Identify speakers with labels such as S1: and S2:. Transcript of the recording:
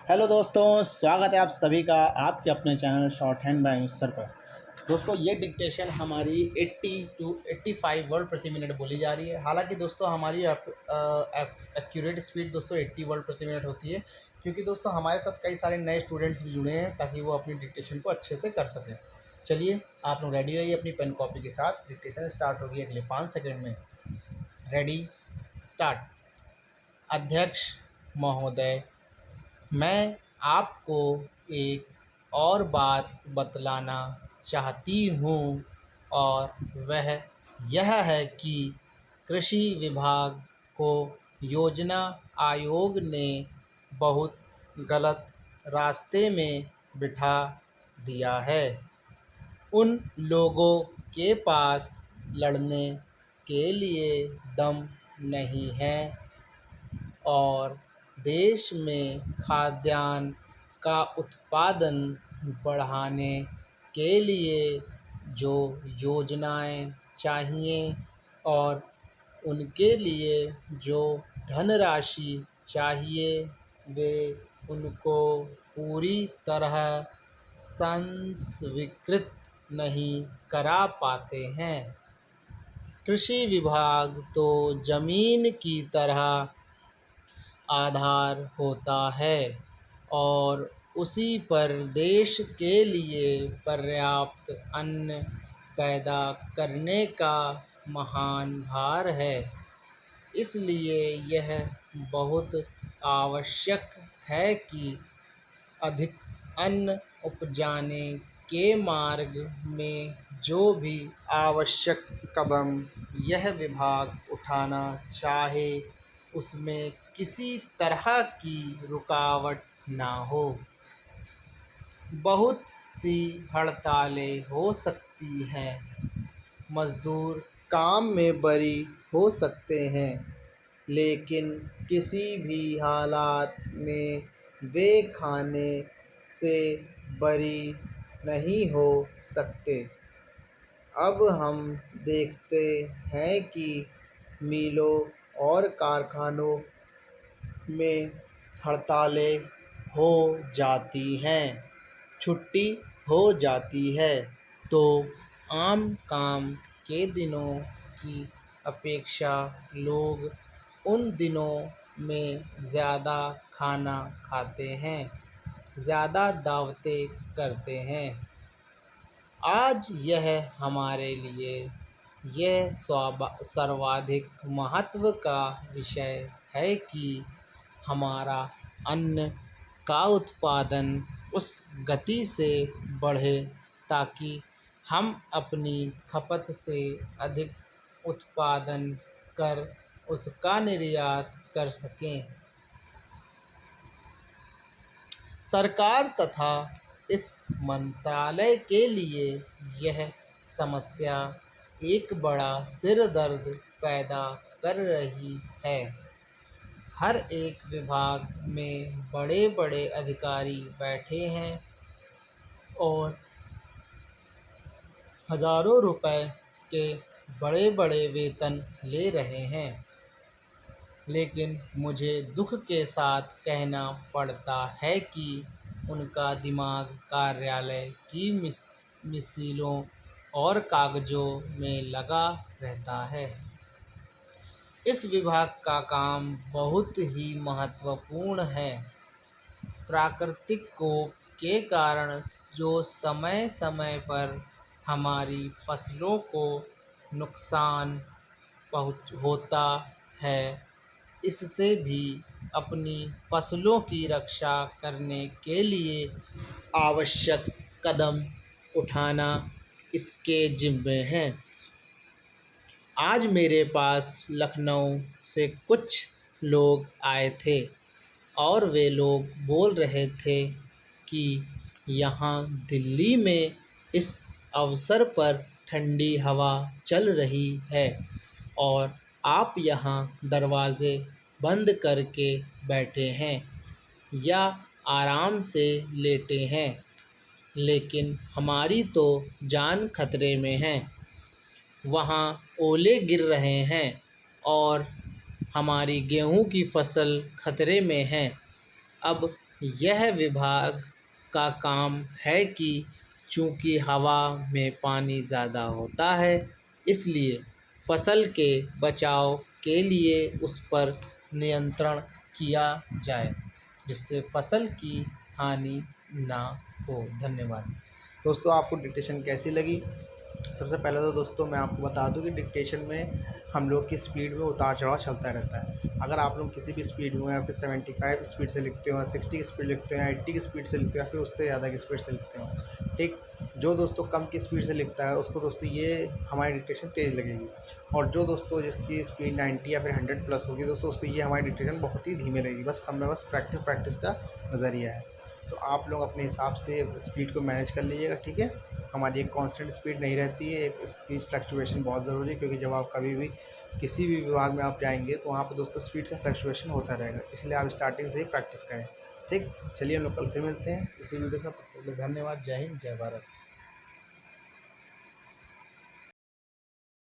S1: Hello दोस्तों, स्वागत है आप सभी का आपके अपने channel shorthand by mister पर। दोस्तों ये डिक्टेशन हमारी 80 टू 85 वर्ड प्रति मिनट बोली जा रही है। हालांकि दोस्तों हमारी एक्यूरेट स्पीड दोस्तों 80 वर्ड प्रति मिनट होती है, क्योंकि दोस्तों हमारे साथ कई सारे नए स्टूडेंट्स भी जुड़े हैं ताकि वो अपनी डिक्टेशन को अच्छे से कर सकें। चलिए आप लोग रेडी होइए अपनी पेन कॉपी के साथ। डिक्टेशन स्टार्ट होगी अगले 5 सेकेंड में। Ready, start. अध्यक्ष महोदय, मैं आपको एक और बात बतलाना चाहती हूँ, और वह यह है कि कृषि विभाग को योजना आयोग ने बहुत गलत रास्ते में बिठा दिया है। उन लोगों के पास लड़ने के लिए दम नहीं है, और देश में खाद्यान्न का उत्पादन बढ़ाने के लिए जो योजनाएं चाहिए और उनके लिए जो धनराशि चाहिए वे उनको पूरी तरह संस्वीकृत नहीं करा पाते हैं। कृषि विभाग तो ज़मीन की तरह आधार होता है, और उसी पर देश के लिए पर्याप्त अन्न पैदा करने का महान भार है। इसलिए यह बहुत आवश्यक है कि अधिक अन्न उपजाने के मार्ग में जो भी आवश्यक कदम यह विभाग उठाना चाहे उसमें किसी तरह की रुकावट ना हो। बहुत सी हड़तालें हो सकती हैं, मज़दूर काम में बरी हो सकते हैं, लेकिन किसी भी हालात में वे खाने से बरी नहीं हो सकते। अब हम देखते हैं कि मिलों और कारखानों में हड़तालें हो जाती हैं, छुट्टी हो जाती है, तो आम काम के दिनों की अपेक्षा लोग उन दिनों में ज़्यादा खाना खाते हैं, ज़्यादा दावतें करते हैं। आज यह हमारे लिए यह सर्वाधिक महत्व का विषय है कि हमारा अन्न का उत्पादन उस गति से बढ़े ताकि हम अपनी खपत से अधिक उत्पादन कर उसका निर्यात कर सकें। सरकार तथा इस मंत्रालय के लिए यह समस्या एक बड़ा सिरदर्द पैदा कर रही है। हर एक विभाग में बड़े बड़े अधिकारी बैठे हैं और हज़ारों रुपए के बड़े बड़े वेतन ले रहे हैं, लेकिन मुझे दुख के साथ कहना पड़ता है कि उनका दिमाग कार्यालय की मिसालों और कागज़ों में लगा रहता है। इस विभाग का काम बहुत ही महत्वपूर्ण है। प्राकृतिक कोप के कारण जो समय समय पर हमारी फसलों को नुकसान होता है, इससे भी अपनी फसलों की रक्षा करने के लिए आवश्यक कदम उठाना इसके ज़िम्मे है। आज मेरे पास लखनऊ से कुछ लोग आए थे और वे लोग बोल रहे थे कि यहाँ दिल्ली में इस अवसर पर ठंडी हवा चल रही है और आप यहाँ दरवाज़े बंद करके बैठे हैं या आराम से लेटे हैं, लेकिन हमारी तो जान खतरे में है। वहाँ ओले गिर रहे हैं और हमारी गेहूं की फसल खतरे में है। अब यह विभाग का काम है कि चूँकि हवा में पानी ज़्यादा होता है, इसलिए फसल के बचाव के लिए उस पर नियंत्रण किया जाए, जिससे फसल की हानि ना हो। धन्यवाद। दोस्तों, आपको डिक्टेशन कैसी लगी? सबसे पहले तो दोस्तों मैं आपको बता दूं कि डिक्टेशन में हम लोग की स्पीड में उतार चढ़ाव चलता रहता है। अगर आप लोग किसी भी स्पीड में या फिर 75 स्पीड से लिखते हो, 60 की स्पीड लिखते हो, या 80 की स्पीड से लिखते हो, या फिर उससे ज़्यादा की स्पीड से लिखते हो, ठीक। जो दोस्तों कम की स्पीड से लिखता है उसको दोस्तों ये हमारी डिक्टेशन तेज़ लगेगी, और जो दोस्तों जिसकी स्पीड 90 या फिर 100 प्लस होगी दोस्तों, उसको ये हमारी डिक्टेशन बहुत ही धीमे लगेगी। बस सब में बस प्रैक्टिस का नज़रिया है। तो आप लोग अपने हिसाब से स्पीड को मैनेज कर लीजिएगा, ठीक है। हमारी एक कांस्टेंट स्पीड नहीं रहती है, एक स्पीड फ्लक्चुएशन बहुत ज़रूरी है, क्योंकि जब आप कभी भी किसी भी विभाग में आप जाएंगे तो वहाँ पे दोस्तों स्पीड का फ्लक्चुएशन होता रहेगा, इसलिए आप स्टार्टिंग से ही प्रैक्टिस करें, ठीक। चलिए हम लोग कल फिर मिलते हैं इसी वीडियो से। धन्यवाद। जय हिंद, जय भारत।